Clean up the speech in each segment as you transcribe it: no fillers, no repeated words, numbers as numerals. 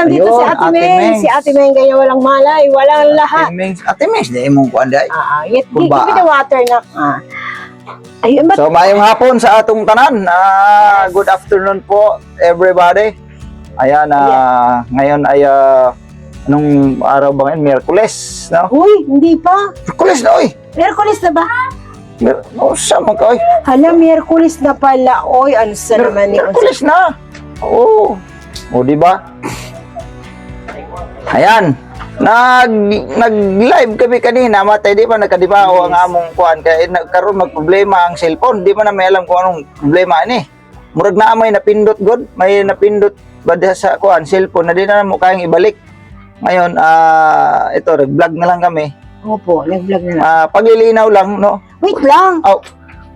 nandito Ayun, si Ate Ate Meng. Meng. Si Ate Meng, kaya walang malay, walang lahat. Ate Mings, di mong kuhan day. Give Kuba. me the water na. Ayun, ba't So, mayong hapon sa atong tanan. Good afternoon po, everybody. Ayan, ngayon ay, anong araw ba ngayon? Miyerkules, no? Uy, hindi pa. Miyerkules na, oy! Miyerkules na ba? Sama ka, oy! Hala, Miyerkules na pala. Oy, ano sa naman ni Miyerkules na! Oo. O, di ba? Ayan. Nag-live kami kanina, matay, di ba nagkadibao ang among kuhan, kaya nagkaroon magproblema ang cellphone, di ba na may alam kung anong problema ini. Murag na may napindot god, may napindot ba sa kuhan, cellphone na di na mo kayang ibalik. Ngayon, ito, nag-vlog na lang kami. Opo, nag-vlog na lang. Paglilinaw lang, no? Wait lang. Oh,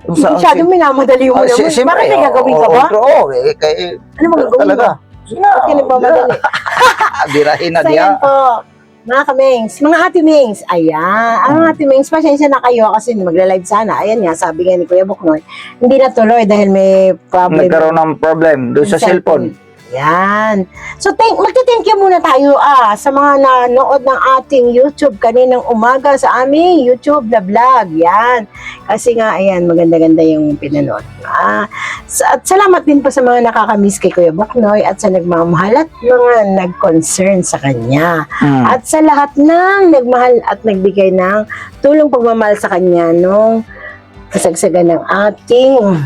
Masyadong minamadali mo naman. Bakit may gagawin ka ba? Oo, Ano magagawin talaga? ba? Bakit ka nagmamadali? Birahin na So, diya. yan po. Mga Mengs, mga Ate Mengs, ayan. Ang Ate Mengs, pasensya na kayo kasi magla-live sana. Ayan nga, sabi nga ni Kuya Buknoy, hindi natuloy dahil may problem. Nagkaroon ng problem doon sa cellphone. Yan. So, magte-thank you muna tayo sa mga nanood ng ating YouTube kaninang umaga sa aming YouTube na vlog. Yan. Kasi nga, ayan, maganda-ganda yung pinanood. At salamat din po sa mga nakakamiss kay Kuya Buknoy at sa nagmamahal at mga nag-concern sa kanya. At sa lahat ng nagmahal at nagbigay ng tulong pagmamahal sa kanya nung kasagsagan ng ating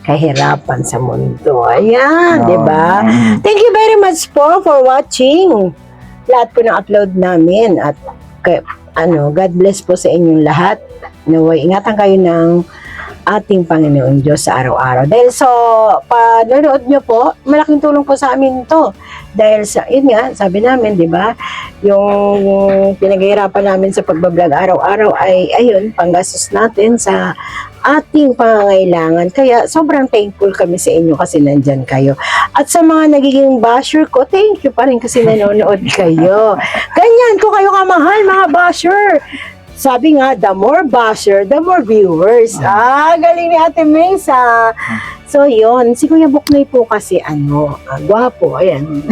kahirapan sa mundo. Ayan, di ba? Thank you very much po for watching lahat po ng upload namin at God bless po sa inyong lahat. Naway, ingatan kayo ng ating Panginoon Diyos sa araw-araw. Dahil panonood nyo po, malaking tulong po sa amin to. Dahil yun nga, sabi namin, di ba, yung pinaghihirapan namin sa pagbablog araw-araw ay, ayun, panggastos natin sa ating pangangailangan. Kaya sobrang thankful kami sa inyo kasi nandyan kayo. At sa mga nagiging basher ko, thank you pa rin kasi nanonood kayo. Ganyan ko kayo kamahal, mga basher. Sabi nga, the more basher, the more viewers. Galing ni Ate Mesa. So, yun. Si Kuya Buknoy po kasi, gwapo. Ayan.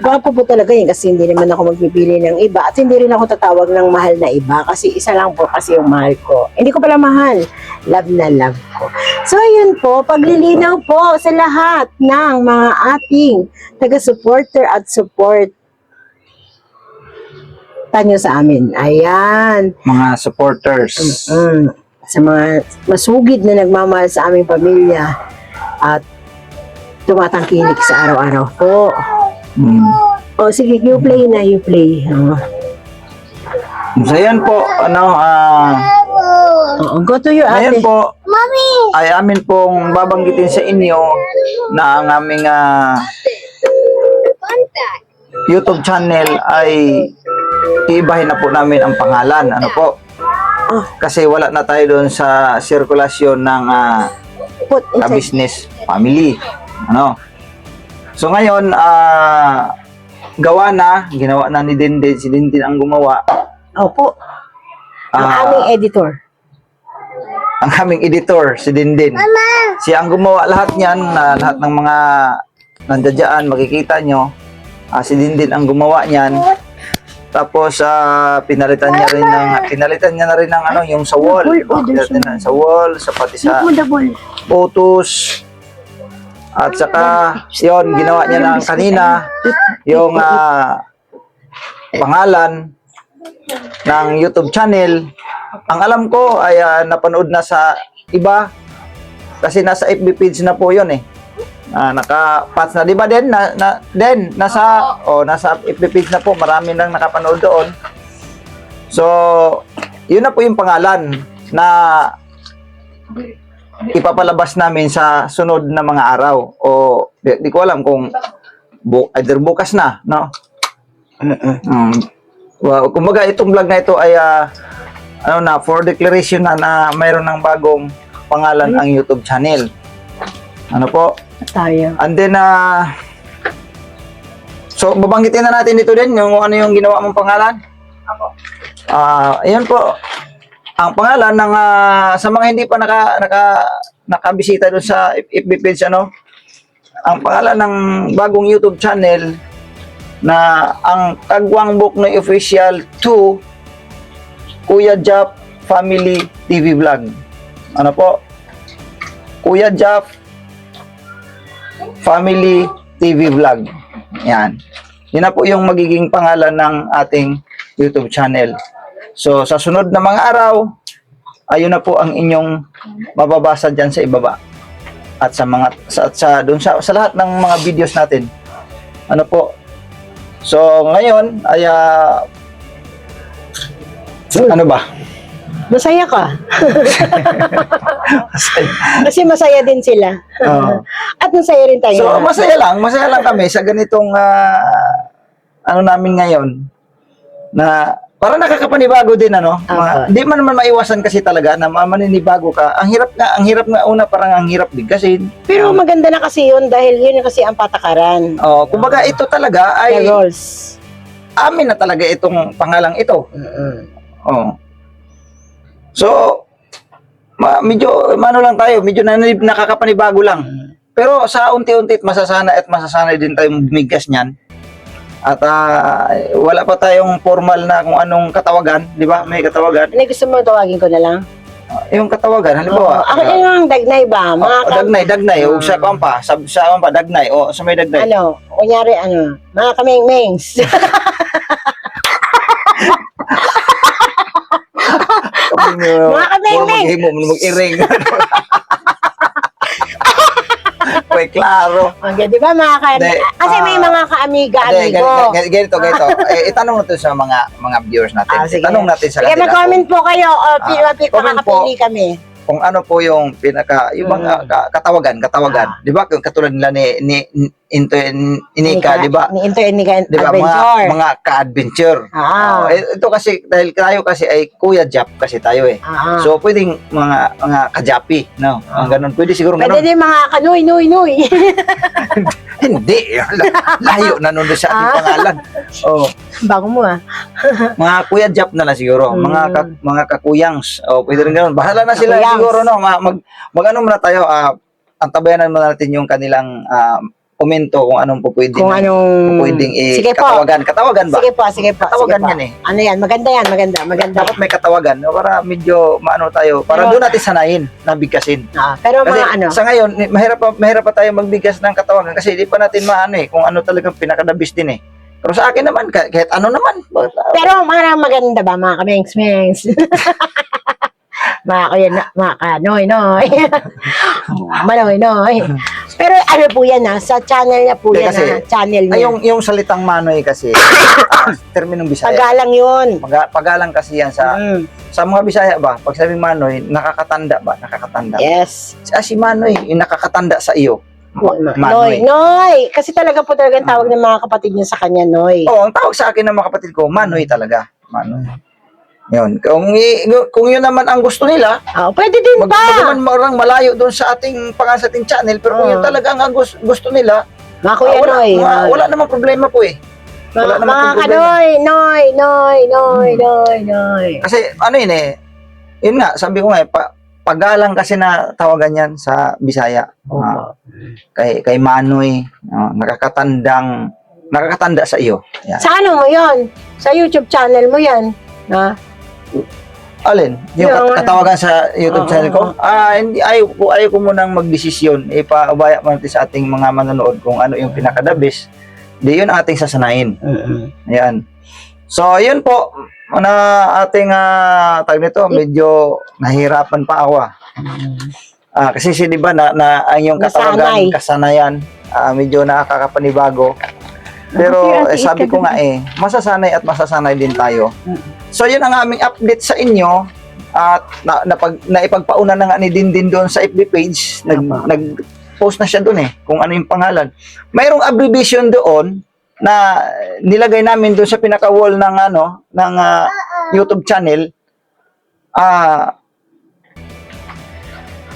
Gwapo po talaga yun kasi hindi naman ako magpipili ng iba. At hindi rin ako tatawag ng mahal na iba kasi isa lang po kasi yung mahal ko. Hindi ko pala mahal. Love na love ko. So, yun po. Paglilinaw po sa lahat ng mga ating taga-supporter at support tanyo sa amin. Ayan. Mga supporters. Sa mga masugid na nagmamahal sa aming pamilya at tumatangkilik sa araw-araw po. O sige, you play na, you play. So yan po, Go to your ate. ngayon po, ay amin pong babanggitin sa inyo na ang aming YouTube channel ay iibahin na po namin ang pangalan. Ano po? Kasi wala na tayo doon sa sirkulasyon ng business family. Ano? So ngayon, ginawa na ni Dindin. Si Dindin ang gumawa. Opo. Ang aming editor. Ang aming editor, si Dindin. Siya ang gumawa lahat niyan. Lahat ng mga nandiyan, makikita nyo. Si Dindin ang gumawa niyan. Tapos pinalitan niya na rin ng yung sa wall. Sa wall, pati sa photos. At saka yon ginawa niya ng kanina yung pangalan ng YouTube channel. Ang alam ko ay napanood na sa iba kasi nasa FB page na po yon naka-patch na, di ba din? Nasa FB page na po, marami nang nakapanood doon. So, yun na po yung pangalan na ipapalabas namin sa sunod na mga araw. O, di ko alam kung either bukas na, no? Kumbaga, itong vlog na ito ay, for declaration na mayroon ng bagong pangalan ang YouTube channel. Ano po? Tayo. And then, so, babanggitin na natin dito din yung ano yung ginawa mong pangalan. Ayan po. Ang pangalan ng, sa mga hindi pa nakabisita doon sa FB page, ang pangalan ng bagong YouTube channel na ang Kagwang Buknoy Official 2 Kuya Jap Family TV Vlog. Ano po? Kuya Jap Family TV Vlog. Yan. Yun na po yung magiging pangalan ng ating YouTube channel. So, sa sunod na mga araw, ayun na po ang inyong mababasa dyan sa ibaba. At sa mga sa lahat ng mga videos natin. Ano po? So, ngayon ay ano ba? Masaya ka. Kasi masaya din sila. Oo. At masaya rin tayo. So, masaya lang kami sa ganitong ano namin ngayon na parang nakakapanibago din ano. Hindi man naman maiwasan kasi talaga na maninibago ka. Ang hirap nga una, parang ang hirap bigkasin. Pero maganda na kasi yun dahil yun kasi ang patakaran. Oh, kumbaga ito talaga The ay rules. amin na talaga itong pangalang ito. Oh. So, medyo lang tayo, medyo nakakapanibago lang. Pero sa unti-unti masasanay din tayong bumigas niyan. At wala pa tayong formal na kung anong katawagan, di ba? May katawagan. Ano gusto mo tawagin ko na lang? Yung katawagan, halimbawa. Ako yung dagnay ba? Dagnay. O sa kampa, sa kampa, dagnay. O sa may dagnay. Ano, kunyari mga kameng-mengs. Mga kameng-mengs. Mag-iring. Uy, klaro. Okay, di ba kasi may mga ka-amiga-amigo. Ganito. Itanong natin sa mga viewers natin. Itanong natin sa kanila. Mag-comment po kayo o makakapili kami. Kung ano po yung yung mga katawagan. Di ba? Katulad nila ni Inika, di ba? Ni Into Inika Di ba? Adventure. Mga ka-adventure. Ito kasi, dahil tayo kasi ay Kuya Jap kasi tayo eh. So, pwedeng mga kajapi, no? Ang ganun. Pwede siguro ganun. Pwede din mga kanoy. Hindi. Layo na nun sa ating pangalan. Oh. Bago mo Mga Kuya Jap na lang siguro. Mga kakuyangs. Oh, pwede rin ganun. Bahala na sila siguro, no? Mag-ano muna tayo. Antabayanan muna natin yung kanilang komento kung anong po pwedeng katawagan. Katawagan ba? Sige po. Katawagan yan eh. Ano yan? Maganda. Dapat may katawagan no? Para medyo maano tayo. Para doon natin sanayin na bigkasin. Pero kasi mga sa ngayon, mahirap pa tayo magbigas ng katawagan kasi di pa natin maano eh kung ano talagang pinakadabis din eh. Pero sa akin naman, kahit ano naman. Pero mga maganda ba mga kamengs-mengs? Mga kanoy. Manoy. Pero ano po yan sa channel niya po yan kasi, channel niya. Yung salitang manoy kasi, terminong Bisaya. Pagalang yun. Pagalang kasi yan sa mga Bisaya ba, pag sabing manoy, nakakatanda ba? Nakakatanda. Yes. Si manoy, yung nakakatanda sa iyo. Noy. Kasi talaga po talagang tawag ng mga kapatid niya sa kanya, Noy. Oo, ang tawag sa akin ng mga kapatid ko, manoy talaga. Manoy. Yun. Kung yun naman ang gusto nila, pwede din ba? Magkaman marang malayo doon sa ating sa ating channel, pero kung yun talaga ang gusto nila, mga Kuya Noy. Wala namang problema po eh. Wala namang problema. Noy. Kasi ano yun eh, yun nga, sabi ko nga eh, pagalang kasi na tawagan yan sa Bisaya. Kay Manoy, nakakatanda sa iyo. Yan. Sa ano mo yun? Sa YouTube channel mo yan? Alin? Yung katawagan sa YouTube channel ko? Hindi, ayaw ko munang magdesisyon. Ipaubaya mo natin sa ating mga manonood kung ano yung pinakadabis. Di yun ating sasanayin. Ayan. So, yun po. Ating tag nito, medyo nahirapan pa ako. Kasi di ba na ang yung katawagan, kasanayan, medyo nakakapanibago. Pero sabi ko nga masasanay at masasanay din tayo. So yun ang aming update sa inyo at naipagpauna na nga ni Dindin doon sa FB page. Nag-post na siya doon kung ano yung pangalan. Mayroong abbreviation doon na nilagay namin doon sa pinaka-wall ng YouTube channel.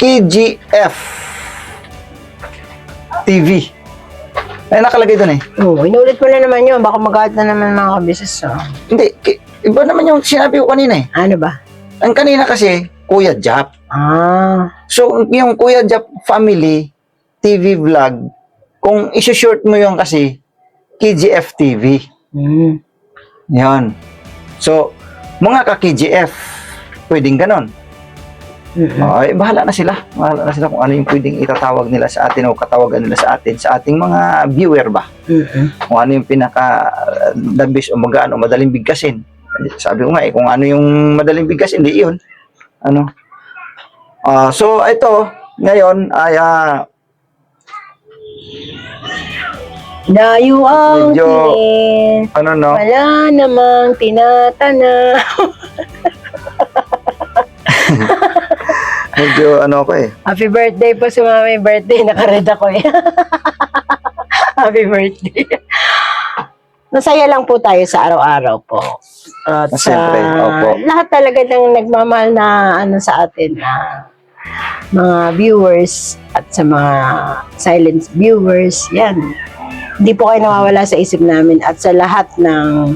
KGF TV. Ay, nakalagay doon Inulit mo na naman yun. Baka magalit na naman mga kabisis. Hindi. Iba naman yung sinabi ko kanina Ano ba? Ang kanina kasi, Kuya Jap. So, yung Kuya Jap Family TV Vlog, kung isi-short mo yung kasi, KGF TV. Mm. Yan. So, mga ka-KGF, pwedeng ganon. Ay, bahala na sila. Bahala na sila kung ano yung pwedeng itatawag nila sa atin o katawagan nila sa atin, sa ating mga viewer ba. Kung ano yung the best o magaan o madaling bigkasin. Sabi ko nga kung ano yung madaling bigkasin, hindi yun. Ano? So, ito, ngayon, ay, Dayo ang medyo, tingin, ano no? wala namang tinatana. Medyo, ano ko eh. Happy birthday po sa mami. Birthday, nakared ako eh. Happy birthday. Masaya lang po tayo sa araw-araw po. At sa Siyempre, opo. lahat talaga ng nagmamahal na ano sa atin na mga viewers at sa mga silent viewers, yan. Hindi po kayo nawawala sa isip namin at sa lahat ng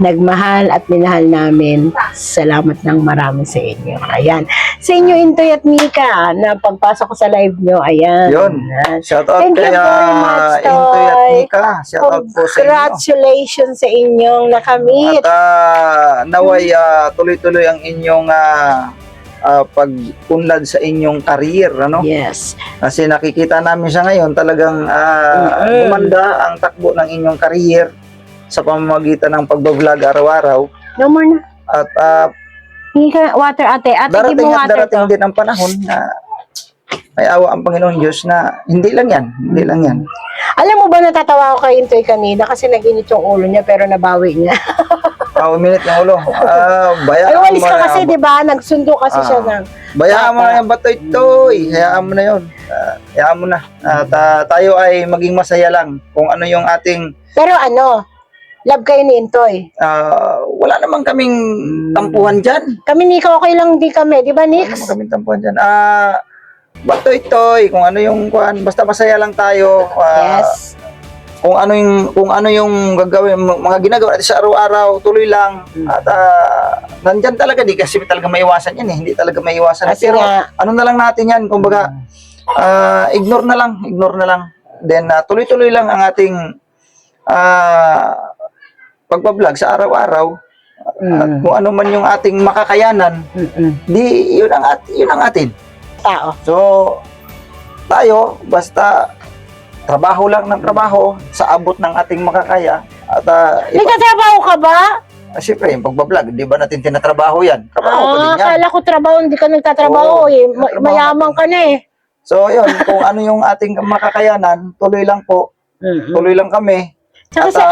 nagmahal at minahal namin, salamat ng marami sa inyo. Ayan. Sa inyo, Intoy at Mika, na pagpasok ko sa live nyo, ayan. Yun. Shout out Thank you kay very much, Intoy at Toy. Mika. Shout out po sa inyo. Congratulations sa inyong nakamit. At naway tuloy-tuloy ang inyong pagpunlad sa inyong career, ano? Yes. Kasi nakikita namin siya ngayon talagang gumanda ang takbo ng inyong career sa pamamagitan ng pagbablog araw-araw. No more na. At Hingi ka water, ate. Ate, give darating mo at water darating to. din ang panahon na may awa ang Panginoon Diyos na hindi lang yan. Hindi lang yan. Alam mo ba, natatawa ko kay Intoy kanina kasi nag-init yung ulo niya pero nabawi niya. Uminit ng ulo. Ay, Bayaan walis mo ka na kasi, di ba? Nagsundo kasi siya ng... Bayaan mo na yung batoy-toy. Hayaan mo na yun. Hayaan mo na. At tayo ay maging masaya lang kung ano yung ating Pero ano, love kayo ni Intoy. wala naman kaming tampuhan dyan. Kami ni okay lang di kami, di ba, Wala Nix? naman kaming tampuhan dyan. Batoy-toy, kung ano yung kuan, basta masaya lang tayo. Yes. Kung ano yung gagawin, mga ginagawa natin sa araw-araw, tuloy lang. At nandyan talaga, di kasi talaga maiwasan yan eh. Hindi talaga maiwasan. Kasi Pero nga, ano na lang natin yan, kumbaga, ignore na lang. Then, tuloy-tuloy lang ang ating pagbablog sa araw-araw. At kung ano man yung ating makakayanan, di, yun ang atin. tao. So, tayo, basta trabaho lang ng trabaho sa abot ng ating makakaya. At Nagtatrabaho ka ba? siyempre, yung pagbablog, di ba natin tinatrabaho yan? Trabaho pa din yan. Akala ko trabaho, hindi ka nagtatrabaho Oo, eh. nagtatrabaho Mayaman ka na eh. So, yun, kung ano yung ating makakayanan, tuloy lang po. Tuloy lang kami. Tsaka At sa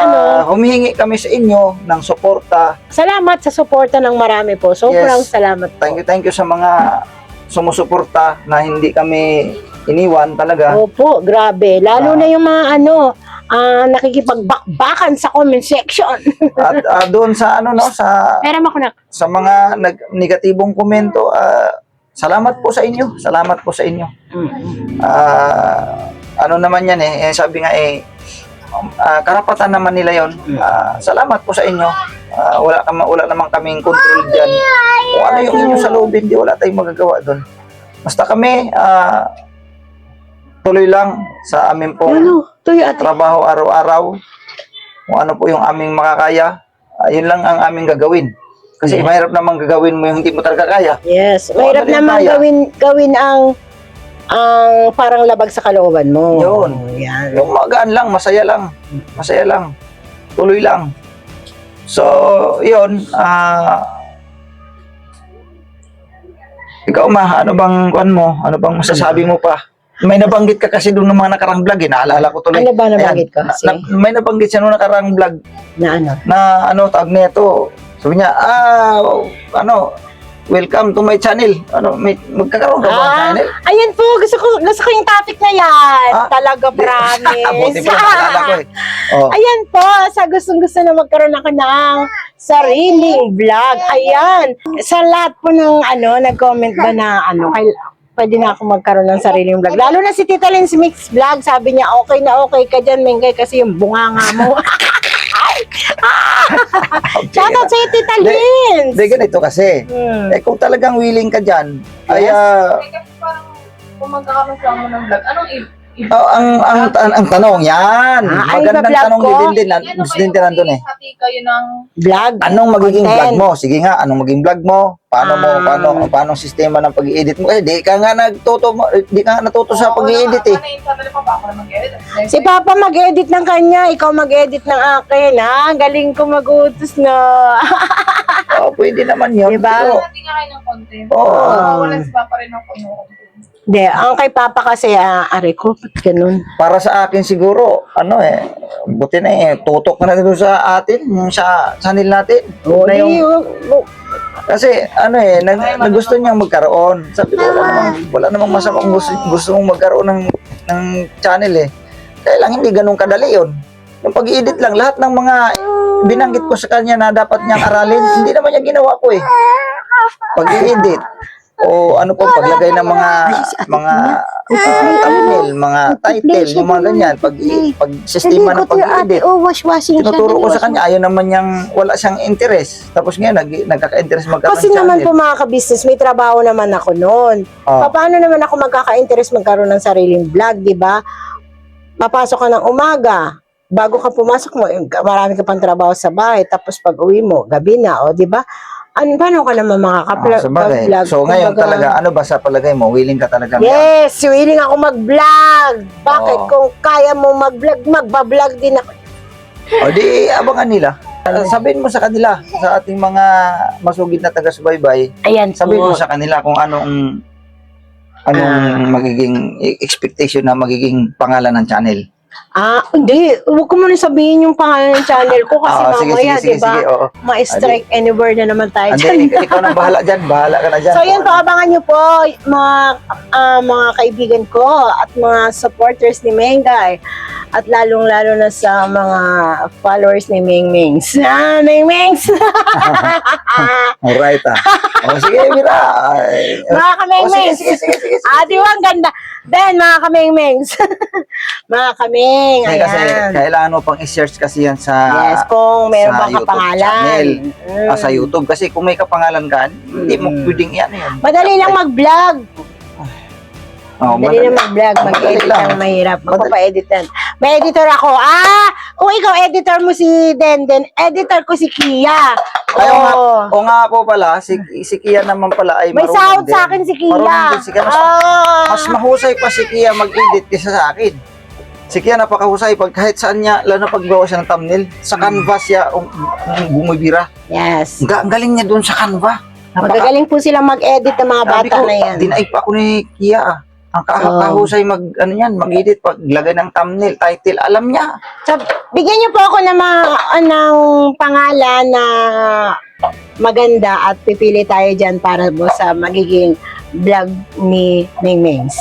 humihingi kami sa inyo ng suporta. salamat sa suporta ng marami po. Sobrang salamat po. Thank you sa mga sumusuporta na hindi kami iniwan talaga. Opo, grabe. Lalo na yung mga nakikipagbakbakan sa comment section. At doon sa Meron ako na. sa mga negatibong komento, salamat po sa inyo. Salamat po sa inyo. Ano naman yan sabi nga karapatan naman nila yon. Salamat po sa inyo. Wala naman kaming control diyan. Kung ano yung inyo sa loob, hindi wala tayong magagawa doon. Basta kami tuloy lang sa amin pong Tuyo at trabaho araw-araw. Kung ano po yung aming makakaya, yun lang ang aming gagawin. Kasi mahirap namang gagawin mo yung hindi mo talaga kaya. yes. Kung Mahirap ano din naman kaya. gawin ang parang labag sa kalooban mo. Yun. Yan. Yung magaan lang, masaya lang. Masaya lang. Tuloy lang. So, yun. Ikaw ano bang kuan mo? Ano bang masasabi mo pa? May nabanggit ka kasi doon ng mga nakarang vlog naalala ko tuloy. Ano ba nabanggit ko? May nabanggit siya noong nakarang vlog Na ano? na tawag nito. Sabi niya, welcome to my channel. Magkakaroon ka ba ng channel? Ayan po, gusto ko yung topic na yan. Talaga, Buti promise. pa, naalala ko Ayan po, sa gustong-gusto na magkaroon ako ng sariling vlog. Ayan. Sa lahat po ng nag-comment ba na pwede na ako magkaroon ng sariling vlog. Lalo na si Tita Lynn's Mix Vlog. Sabi niya, okay na okay ka dyan, Mengay, kasi yung bunganga mo. Shoutout sa Tita Lynn's! Hindi, ganito kasi. Kung talagang willing ka dyan, Kasi parang kung magkakaroon mo ng vlog, anong Oh, ang tanong yan. Ay, Magandang iba-vlog tanong ko? ni Dindin. Si Dindin nandun eh. Hati kayo ng... Vlog. Anong magiging vlog Content. mo? Sige nga, anong magiging vlog mo? Paano ang sistema ng pag-i-edit mo? Kasi di ka nga natuto sa pag-i-edit eh. Ano yung channel ko ba ako na mag-edit? Si Papa mag-edit ng kanya, ikaw mag-edit ng akin, ha? Galing ko mag-utos na. Oh, pwede naman yun. Diba? Pero, Hati nga kayo ng content. Oo. Wala si Papa rin ng content. Hindi, ang kay Papa kasi, aray ko, ba't ganun? para sa akin siguro, buti na tutok na doon sa atin, yung sa channel natin. O, Na di, yung, kasi nagusto niyang magkaroon. Sabi ko, wala namang masamang gusto mong magkaroon ng channel eh. Kaya lang hindi ganun kadali yun. Yung pag-i-edit lang, lahat ng mga binanggit ko sa kanya na dapat niyang aralin, hindi naman niya ginawa ko eh. Pag-i-edit. O ano po, paglagay ng mga thumbnail, mga title, yung mga ganyan, pag sistema ng pag-i-edit. wash-washing Tinuturo ko sa kanya, ayaw naman niyang, wala siyang interest. Tapos ngayon, nagkaka-interest magkaroon Kasi ng naman po channel. mga ka-business, may trabaho naman ako noon. Oh. Paano naman ako magkaka-interest magkaroon ng sariling vlog, di ba? Papasok ka ng umaga, bago ka pumasok mo, marami ka pang trabaho sa bahay, tapos pag uwi mo, gabi na, o di ba? Paano ka naman Sabagay. makaka-vlog? So ngayon talaga, ano ba sa palagay mo? Willing ka talaga? Yes, willing ako mag-vlog. Bakit? Oo. Kung kaya mo mag-vlog, magba-vlog din ako. O di, abangan nila. Sabihin mo sa kanila, sa ating mga masugid na taga-subaybay, Ayan sabihin mo po. sa kanila kung anong magiging expectation na magiging pangalan ng channel. Hindi. Huwag ko muna sabihin yung pangalan ng channel ko kasi mamaya, sige, di ba? oo. Ma-strike anywhere na naman tayo Andi, dyan. ikaw na bahala dyan, bahala ka na dyan. So yun po, abangan nyo po mga kaibigan ko at mga supporters ni Mengay at lalong-lalo na sa mga followers ni Meng Mengs. Meng Mengs! Alright O sige, Mira. Mga Kameng Mengs! Sige. Di ba ang ganda? Then, mga Kameng Mengs. Mga Kameng, Kasi ayan. kailangan mo pang i-search kasi yan sa Yes, kung meron sa bang YouTube kapangalan. channel. Sa YouTube. Kasi kung may kapangalan ka, hindi mo pwedeng yan. Madali lang mag-vlog. Oh, Madali lang mag-vlog. Mag-edit lang. lang mahirap. Magpapa-edit yan. May editor ako. Kung ikaw editor mo si Denden, editor ko si Kia. Ayaw nga, Oh. o nga po pala, si Kia naman pala ay May marunong sahod din. sa akin si Kia. Marunong din si Kia. Mas mahusay pa si Kia mag-edit kaysa sa akin. Si Kia napakahusay pag kahit saan niya, lalo na paggawa siya ng thumbnail, sa canvas siya bumibira. Yes. Ang galing niya doon sa Canva. Magagaling po sila mag-edit ng mga Sabi bata ko, na yan. dinaig pa ako ni Kia. Ang kahusay mag-edit, paglagay ng thumbnail, title, alam niya. So, bigyan niyo po ako ng pangalan na maganda at pipili tayo dyan para po sa magiging vlog ni Meng Mengs.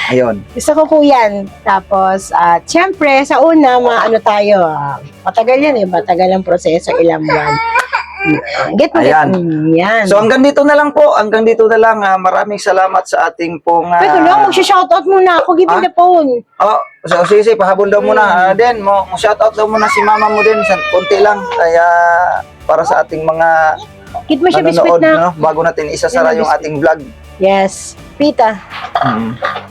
Ayun. Gusto ko po yan. Tapos, syempre, sa una, tayo, matagal yan matagal ang proseso, ilang buwan. Get mo, Ayan. Yan. So hanggang dito na lang po. Hanggang dito na lang. Maraming salamat sa ating pong... Pwede lang, mag-shoutout muna ako. Give me the phone. So sige, pahabol daw muna. Den, mo shoutout daw muna si mama mo din. Kunti lang. Kaya para sa ating mga Give mo siya biscuit na. bago natin isasara Yan, yung biscuit. ating vlog. Yes. Pita.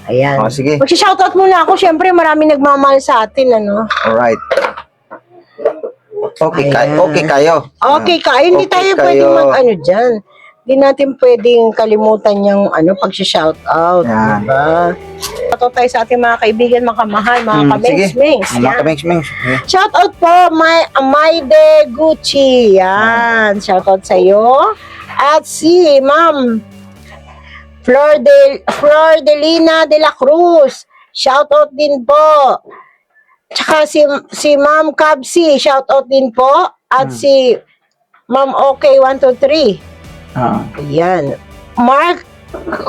Ayan. Sige. Mag-shoutout muna ako. Syempre, marami nagmamahal sa atin, ano? Alright. Okay, Ayan. okay kayo. Okay ka. Hindi Okay tayo kayo. pwedeng mag-ano dyan. Hindi natin pwedeng kalimutan yung pag-shoutout. Yan. Diba? Shoutout tayo sa ating mga kaibigan, mga kamahal, mga Sige. kabengs-mengs. Mga Yan. kamings-mings. Shoutout po, Maide Gucci. Yan. Shoutout sa iyo. At si Ma'am Flordelina de la Cruz. Shoutout din po. Tsaka si Ma'am Cabsi, shoutout din po. At si Ma'am OK 123. Ayan. Mark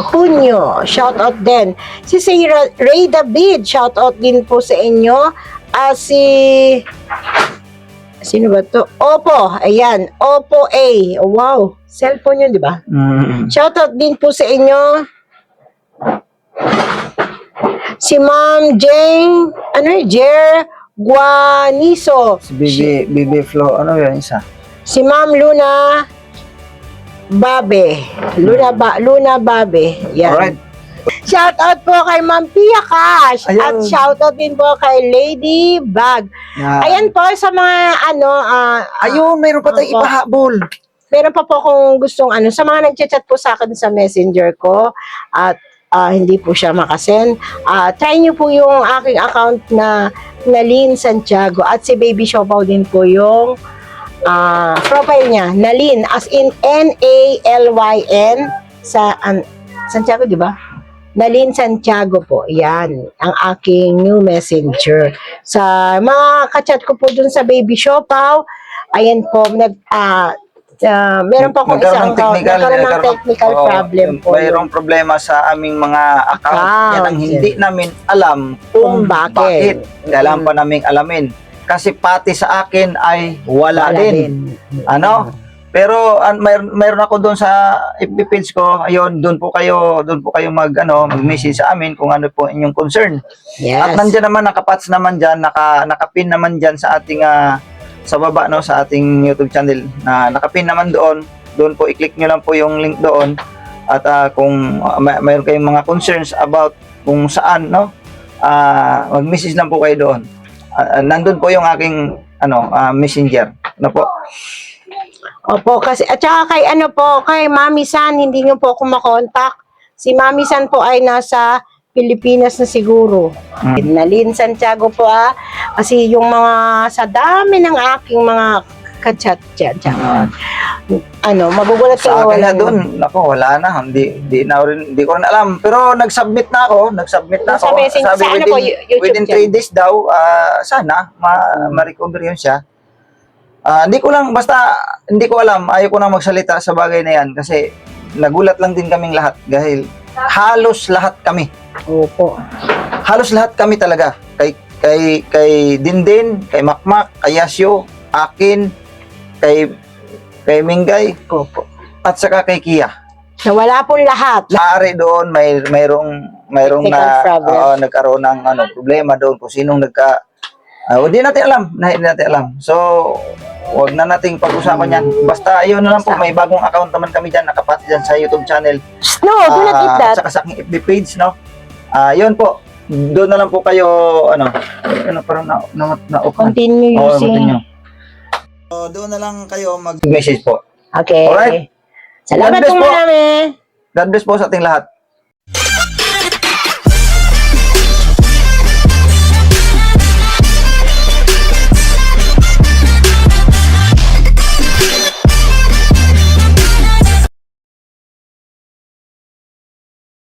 Cunyo, shoutout din. Si Ray David, shoutout din po sa inyo. Sino ba to? Oppo, ayan. Oppo A. Wow, cellphone yun, di ba? Shoutout din po sa inyo. Si Ma'am Jane, Jer Guaniso. Si Bibi Flo, ano yun isa? Si Ma'am Luna Babe. Luna Babe. Yan. Alright. Shoutout po kay Ma'am Pia Cash. Ayun. At shoutout din po kay Lady Bag. Yan. Ayan po sa mga Ayun, mayroon pa tayong Opo. ipahabol. meron pa po kung gustong sa mga nagchat-chat po sa akin sa messenger ko at hindi po siya makasend. Try niyo po yung aking account na Nalin Santiago at si Baby Siopaw din po yung profile niya. Nalin as in Nalyn Santiago, di ba? Nalin Santiago po. Yan ang aking new messenger. Sa mga kachat ko po dun sa Baby Siopaw, ayan po meron pa akong isang account, nagkaroon ng technical problem po. Mayroong problema sa aming mga account. Yan ang hindi namin alam Kung bakit. Kailangan pa namin alamin. Kasi pati sa akin ay wala din. Ano? Pero mayroon ako doon sa FB page ko. Ayun, doon po kayo mag-message sa amin kung ano po inyong concern. Yes. At nandiyan naman nakapats naman diyan, nakapin naman diyan sa ating sa baba sa ating YouTube channel na nakapin naman doon po i-click niyo lang po yung link doon at kung mayroon kayong mga concerns about kung saan mag-message lang po kayo doon. Nandun po yung aking messenger. Ano po? Opo, kasi at saka kay Mami San, hindi niyo po ako makontak. Si Mami San po ay nasa Pilipinas na siguro. Nalin Santiago po kasi yung mga sa dami ng aking mga kachat magugulat Sa kayo akin na wala doon, wala na. Hindi ko rin alam. Pero nag-submit na ako. Sa messenger, sa ano po, YouTube within 3 days daw, sana ma-recover yun siya. Hindi ko alam. Ayaw ko na magsalita sa bagay na yan kasi nagulat lang din kaming lahat dahil halos lahat kami. Opo. Halos lahat kami talaga. Kay Dindin, kay Makmak, kay Yasio, akin, kay Mingay, Opo. at saka kay Kia. Nawala po lahat. Maaari doon mayroong Technical problem. nagkaroon ng problema doon kung sinong hindi natin alam. So, wag na nating pag-usapan yan. Basta ayun na lang po, may bagong account naman kami diyan, nakapati diyan sa YouTube channel. No, do not eat that. At saka sa aking FB page, yun po. Doon na lang po kayo parang na-open. Continue using. So, doon na lang kayo mag-message po. Okay. Alright. Salamat God bless po po. marami. God bless po sa ating lahat.